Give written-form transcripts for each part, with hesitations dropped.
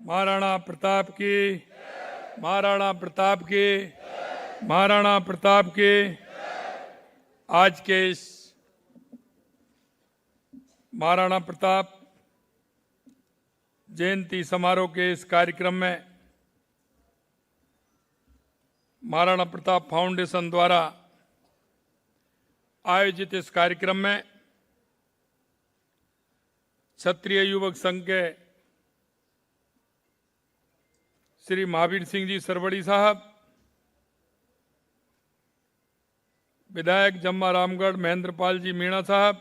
महाराणा प्रताप की, महाराणा प्रताप की, महाराणा प्रताप की। आज के इस महाराणा प्रताप जयंती समारोह के इस कार्यक्रम में महाराणा प्रताप फाउंडेशन द्वारा आयोजित इस कार्यक्रम में क्षत्रिय युवक संघ के श्री महावीर सिंह जी सरवड़ी साहब, विधायक जम्मा रामगढ़ महेंद्रपाल जी मीणा साहब,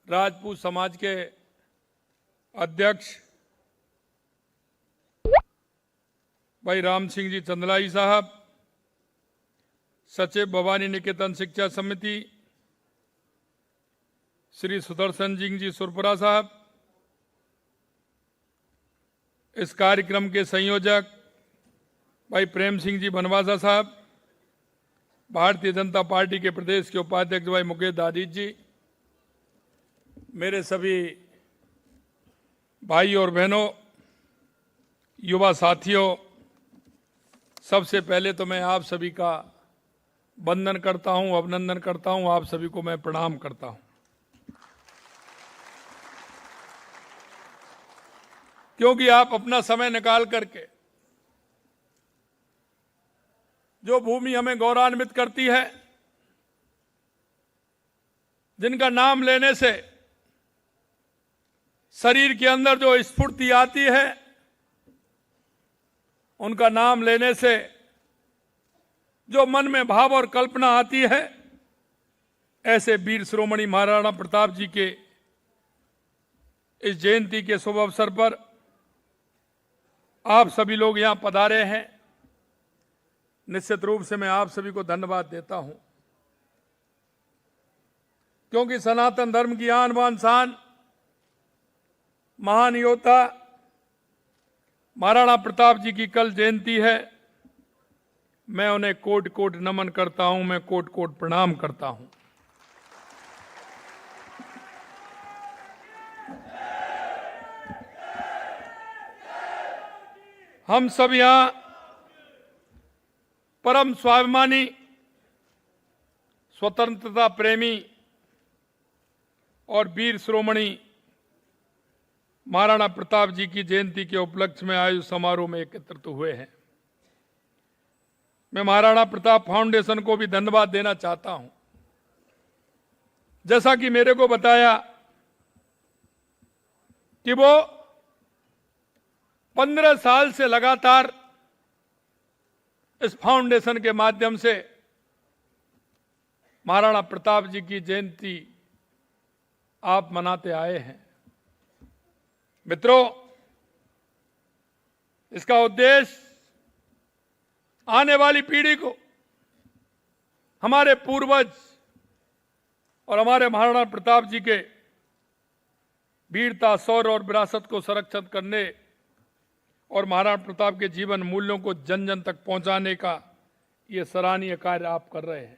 राजपूत समाज के अध्यक्ष भाई राम सिंह जी चंदलाई साहब, सचिव भवानी निकेतन शिक्षा समिति श्री सुदर्शन सिंह जी सुरपुरा साहब, इस कार्यक्रम के संयोजक भाई प्रेम सिंह जी बनवासा साहब, भारतीय जनता पार्टी के प्रदेश के उपाध्यक्ष भाई मुकेश दादीज जी, मेरे सभी भाई और बहनों, युवा साथियों, सबसे पहले तो मैं आप सभी का वंदन करता हूं, अभिनंदन करता हूं, आप सभी को मैं प्रणाम करता हूं। क्योंकि आप अपना समय निकाल करके जो भूमि हमें गौरवान्वित करती है, जिनका नाम लेने से शरीर के अंदर जो स्फूर्ति आती है, उनका नाम लेने से जो मन में भाव और कल्पना आती है, ऐसे वीर शिरोमणि महाराणा प्रताप जी के इस जयंती के शुभ अवसर पर आप सभी लोग यहां पधारे हैं। निश्चित रूप से मैं आप सभी को धन्यवाद देता हूं, क्योंकि सनातन धर्म की आन बान शान महान योद्धा महाराणा प्रताप जी की कल जयंती है। मैं उन्हें कोटि कोटि नमन करता हूं, मैं कोटि कोटि प्रणाम करता हूं। हम सब यहां परम स्वाभिमानी, स्वतंत्रता प्रेमी और वीर शिरोमणि महाराणा प्रताप जी की जयंती के उपलक्ष्य में आयोजित समारोह में एकत्रित हुए हैं। मैं महाराणा प्रताप फाउंडेशन को भी धन्यवाद देना चाहता हूं। जैसा कि मेरे को बताया कि वो 15 साल से लगातार इस फाउंडेशन के माध्यम से महाराणा प्रताप जी की जयंती आप मनाते आए हैं। मित्रों, इसका उद्देश्य आने वाली पीढ़ी को हमारे पूर्वज और हमारे महाराणा प्रताप जी के वीरता, शौर्य और विरासत को संरक्षित करने और महाराणा प्रताप के जीवन मूल्यों को जन जन तक पहुंचाने का ये सराहनीय कार्य आप कर रहे हैं।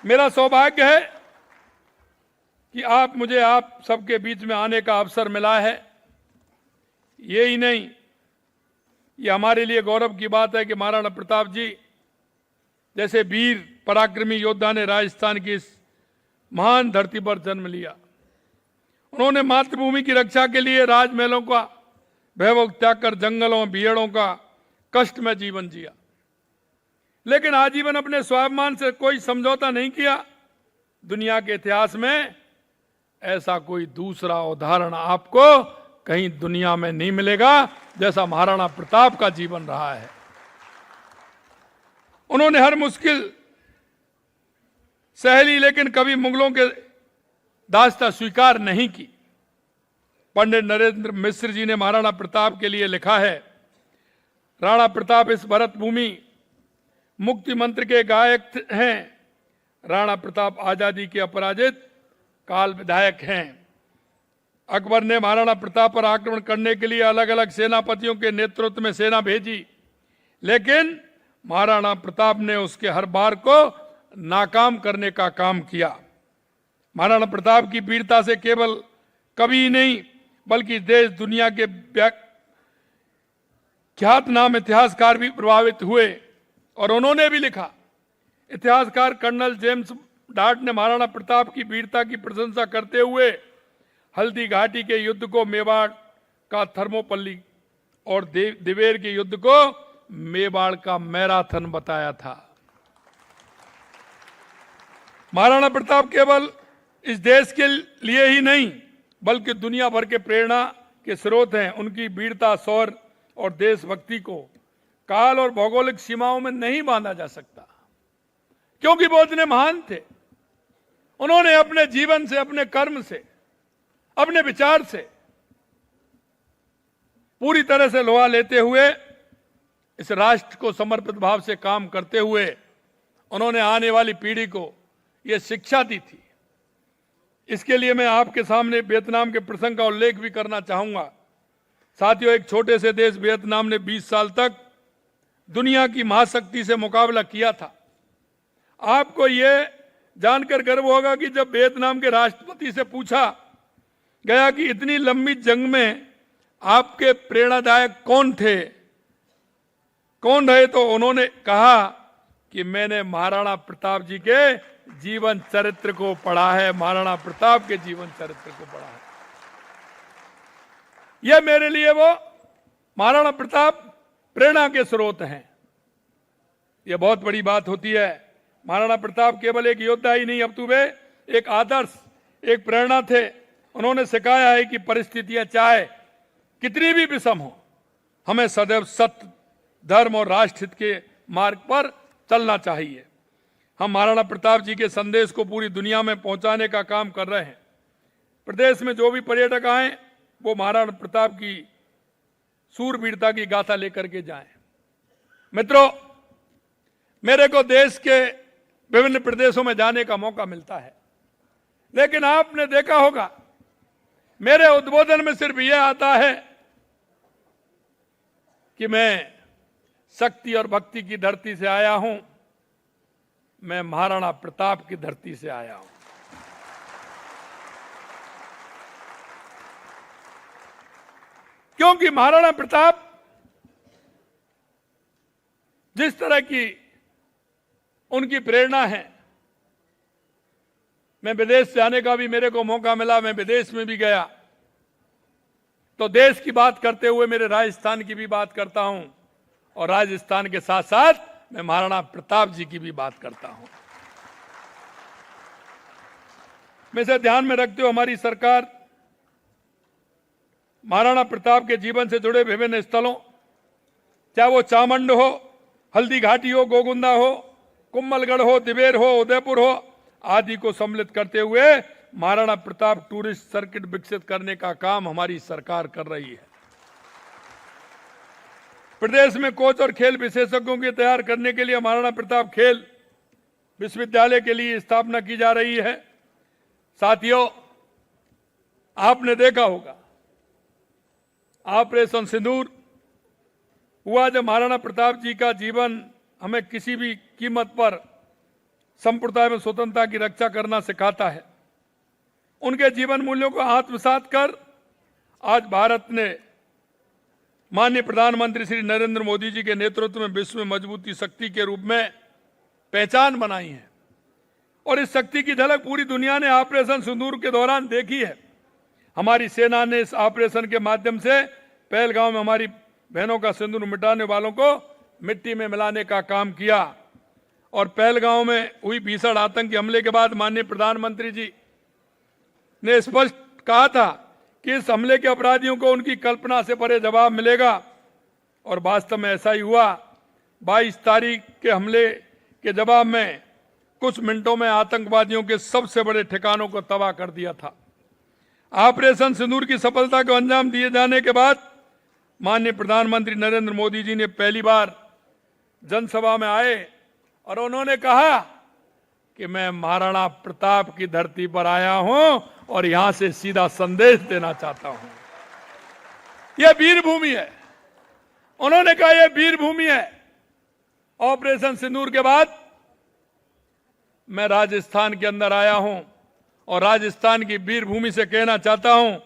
मेरा सौभाग्य है कि आप सबके बीच में आने का अवसर मिला है। ये ही नहीं, ये हमारे लिए गौरव की बात है कि महाराणा प्रताप जी जैसे वीर पराक्रमी योद्धा ने राजस्थान की इस महान धरती पर जन्म लिया। उन्होंने मातृभूमि की रक्षा के लिए राजमहलों का वैभव त्याग कर जंगलों, भीड़ों का कष्ट में जीवन जिया, लेकिन आजीवन अपने स्वाभिमान से कोई समझौता नहीं किया। दुनिया के इतिहास में ऐसा कोई दूसरा उदाहरण आपको कहीं दुनिया में नहीं मिलेगा जैसा महाराणा प्रताप का जीवन रहा है। उन्होंने हर मुश्किल सह ली, लेकिन कभी मुगलों के दास्ता स्वीकार नहीं की। पंडित नरेंद्र मिश्र जी ने महाराणा प्रताप के लिए लिखा है, राणा प्रताप इस भरत भूमि मुक्ति मंत्र के गायक हैं। राणा प्रताप आजादी के अपराजित काल विधायक हैं। अकबर ने महाराणा प्रताप पर आक्रमण करने के लिए अलग अलग सेनापतियों के नेतृत्व में सेना भेजी, लेकिन महाराणा प्रताप ने उसके हर बार को नाकाम करने का काम किया। महाराणा प्रताप की वीरता से केवल कवि नहीं बल्कि देश दुनिया के ख्यातनाम इतिहासकार भी प्रभावित हुए और उन्होंने भी लिखा। इतिहासकार कर्नल जेम्स डार्ट ने महाराणा प्रताप की वीरता की प्रशंसा करते हुए हल्दी घाटी के युद्ध को मेवाड़ का थर्मोपल्ली और दिवेर के युद्ध को मेवाड़ का मैराथन बताया था। महाराणा प्रताप केवल इस देश के लिए ही नहीं बल्कि दुनिया भर के प्रेरणा के स्रोत हैं। उनकी वीरता, शौर्य और देशभक्ति को काल और भौगोलिक सीमाओं में नहीं बांधा जा सकता, क्योंकि वो इतने महान थे। उन्होंने अपने जीवन से, अपने कर्म से, अपने विचार से पूरी तरह से लोहा लेते हुए इस राष्ट्र को समर्पित भाव से काम करते हुए उन्होंने आने वाली पीढ़ी को यह शिक्षा दी थी। इसके लिए मैं आपके सामने वियतनाम के प्रसंग का उल्लेख भी करना चाहूंगा। साथियों, एक छोटे से देश वियतनाम ने 20 साल तक दुनिया की महाशक्ति से मुकाबला किया था। आपको यह जानकर गर्व होगा कि जब वियतनाम के राष्ट्रपति से पूछा गया कि इतनी लंबी जंग में आपके प्रेरणादायक कौन थे, कौन रहे, तो उन्होंने कहा कि मैंने महाराणा प्रताप जी के जीवन चरित्र को पढ़ा है, महाराणा प्रताप के जीवन चरित्र को पढ़ा है। यह मेरे लिए वो महाराणा प्रताप प्रेरणा के स्रोत हैं। यह बहुत बड़ी बात होती है। महाराणा प्रताप केवल एक योद्धा ही नहीं अपितु वे एक आदर्श, एक प्रेरणा थे। उन्होंने सिखाया है कि परिस्थितियां चाहे कितनी भी विषम हो, हमें सदैव सत्य, धर्म और राष्ट्रहित के मार्ग पर चलना चाहिए। हम महाराणा प्रताप जी के संदेश को पूरी दुनिया में पहुंचाने का काम कर रहे हैं। प्रदेश में जो भी पर्यटक आए वो महाराणा प्रताप की सूरवीरता की गाथा लेकर के जाएं। मित्रों, मेरे को देश के विभिन्न प्रदेशों में जाने का मौका मिलता है, लेकिन आपने देखा होगा मेरे उद्बोधन में सिर्फ यह आता है कि मैं शक्ति और भक्ति की धरती से आया हूं, मैं महाराणा प्रताप की धरती से आया हूं। क्योंकि महाराणा प्रताप जिस तरह की उनकी प्रेरणा है, मैं विदेश जाने का भी मेरे को मौका मिला, मैं विदेश में भी गया तो देश की बात करते हुए मेरे राजस्थान की भी बात करता हूं और राजस्थान के साथ साथ मैं महाराणा प्रताप जी की भी बात करता हूं। मैं इसे ध्यान में रखते हुए हमारी सरकार महाराणा प्रताप के जीवन से जुड़े विभिन्न स्थलों, चाहे वो चामुंड हो, हल्दी घाटी हो, गोगुंदा हो, कुम्भलगढ़ हो, दिवेर हो, उदयपुर हो आदि को सम्मिलित करते हुए महाराणा प्रताप टूरिस्ट सर्किट विकसित करने का काम हमारी सरकार कर रही है। प्रदेश में कोच और खेल विशेषज्ञों के तैयार करने के लिए महाराणा प्रताप खेल विश्वविद्यालय के लिए स्थापना की जा रही है। साथियों, आपने देखा होगा ऑपरेशन सिंदूर हुआ जब महाराणा प्रताप जी का जीवन हमें किसी भी कीमत पर संप्रदाय एवं स्वतंत्रता की रक्षा करना सिखाता है। उनके जीवन मूल्यों को आत्मसात कर आज भारत ने माननीय प्रधानमंत्री श्री नरेंद्र मोदी जी के नेतृत्व में विश्व में मजबूती शक्ति के रूप में पहचान बनाई है और इस शक्ति की झलक पूरी दुनिया ने ऑपरेशन सिंदूर के दौरान देखी है। हमारी सेना ने इस ऑपरेशन के माध्यम से पहलगांव में हमारी बहनों का सिंदूर मिटाने वालों को मिट्टी में मिलाने का काम किया और पहलगांव में हुई भीषण आतंकी हमले के बाद माननीय प्रधानमंत्री जी ने स्पष्ट कहा था कि इस हमले के अपराधियों को उनकी कल्पना से परे जवाब मिलेगा और वास्तव में ऐसा ही हुआ। 22 तारीख के हमले के जवाब में कुछ मिनटों में आतंकवादियों के सबसे बड़े ठिकानों को तबाह कर दिया था। ऑपरेशन सिंदूर की सफलता को अंजाम दिए जाने के बाद माननीय प्रधानमंत्री नरेंद्र मोदी जी ने पहली बार जनसभा में आए और उन्होंने कहा कि मैं महाराणा प्रताप की धरती पर आया हूं और यहां से सीधा संदेश देना चाहता हूं। यह वीर भूमि है। उन्होंने कहा यह वीर भूमि है। ऑपरेशन सिंदूर के बाद मैं राजस्थान के अंदर आया हूं और राजस्थान की वीर भूमि से कहना चाहता हूं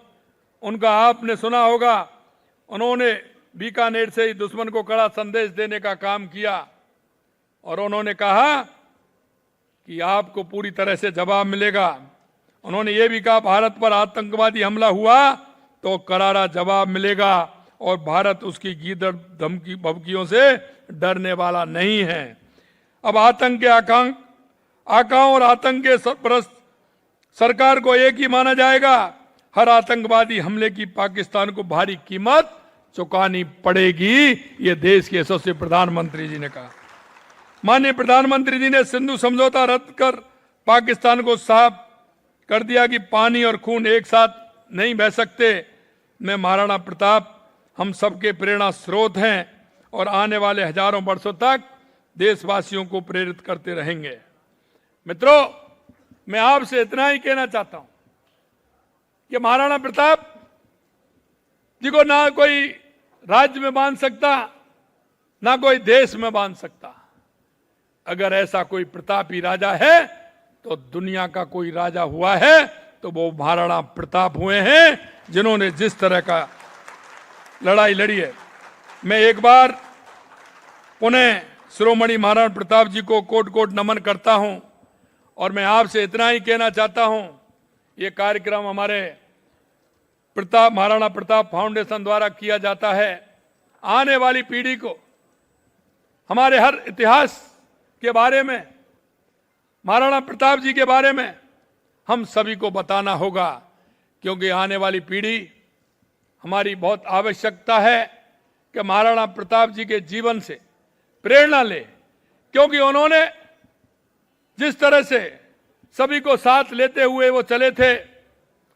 उनका आपने सुना होगा, उन्होंने बीकानेर से ही दुश्मन को कड़ा संदेश देने का काम किया और उन्होंने कहा कि आपको पूरी तरह से जवाब मिलेगा। उन्होंने ये भी कहा भारत पर आतंकवादी हमला हुआ तो करारा जवाब मिलेगा और भारत उसकी गीदड़ धमकी भभकियों से डरने वाला नहीं है। अब आतंक के आकाओं और आतंक के सरपरस्त सरकार को एक ही माना जाएगा। हर आतंकवादी हमले की पाकिस्तान को भारी कीमत चुकानी पड़ेगी, ये देश के यशस्वी प्रधानमंत्री जी ने कहा। माननीय प्रधानमंत्री जी ने सिंधु समझौता रद्द कर पाकिस्तान को साफ कर दिया कि पानी और खून एक साथ नहीं बह सकते। मैं महाराणा प्रताप हम सबके प्रेरणा स्रोत हैं और आने वाले हजारों वर्षों तक देशवासियों को प्रेरित करते रहेंगे। मित्रों, मैं आपसे इतना ही कहना चाहता हूं कि महाराणा प्रताप जी को ना कोई राज्य में बांध सकता, ना कोई देश में बांध सकता। अगर ऐसा कोई प्रतापी राजा है तो दुनिया का कोई राजा हुआ है तो वो महाराणा प्रताप हुए हैं, जिन्होंने जिस तरह का लड़ाई लड़ी है। मैं एक बार पुनः शिरोमणि महाराणा प्रताप जी को कोट कोट नमन करता हूं और मैं आपसे इतना ही कहना चाहता हूं, ये कार्यक्रम हमारे महाराणा प्रताप फाउंडेशन द्वारा किया जाता है। आने वाली पीढ़ी को हमारे हर इतिहास के बारे में, महाराणा प्रताप जी के बारे में हम सभी को बताना होगा, क्योंकि आने वाली पीढ़ी हमारी बहुत आवश्यकता है कि महाराणा प्रताप जी के जीवन से प्रेरणा ले, क्योंकि उन्होंने जिस तरह से सभी को साथ लेते हुए वो चले थे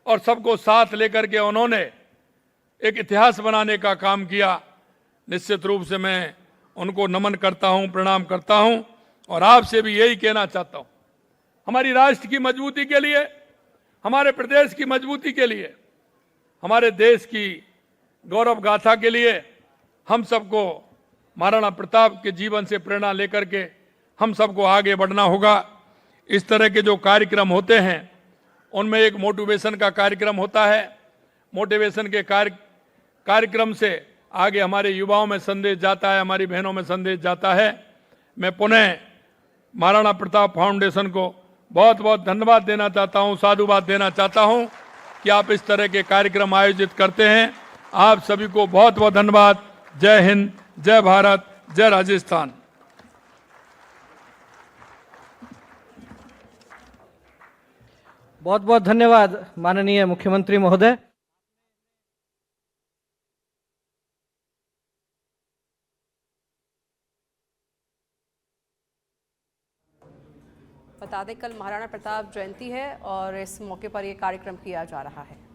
और सबको साथ लेकर के उन्होंने एक इतिहास बनाने का काम किया। निश्चित रूप से मैं उनको नमन करता हूं, प्रणाम करता हूं और आपसे भी यही कहना चाहता हूं, हमारी राष्ट्र की मजबूती के लिए, हमारे प्रदेश की मजबूती के लिए, हमारे देश की गौरव गाथा के लिए हम सबको महाराणा प्रताप के जीवन से प्रेरणा लेकर के हम सबको आगे बढ़ना होगा। इस तरह के जो कार्यक्रम होते हैं उनमें एक मोटिवेशन का कार्यक्रम होता है। मोटिवेशन के कार्यक्रम से आगे हमारे युवाओं में संदेश जाता है, हमारी बहनों में संदेश जाता है। मैं पुनः महाराणा प्रताप फाउंडेशन को बहुत बहुत धन्यवाद देना चाहता हूं, साधुवाद देना चाहता हूं कि आप इस तरह के कार्यक्रम आयोजित करते हैं। आप सभी को बहुत बहुत धन्यवाद। जय हिंद, जय भारत, जय राजस्थान। बहुत बहुत धन्यवाद माननीय मुख्यमंत्री महोदय। बता दें, कल महाराणा प्रताप जयंती है और इस मौके पर यह कार्यक्रम किया जा रहा है।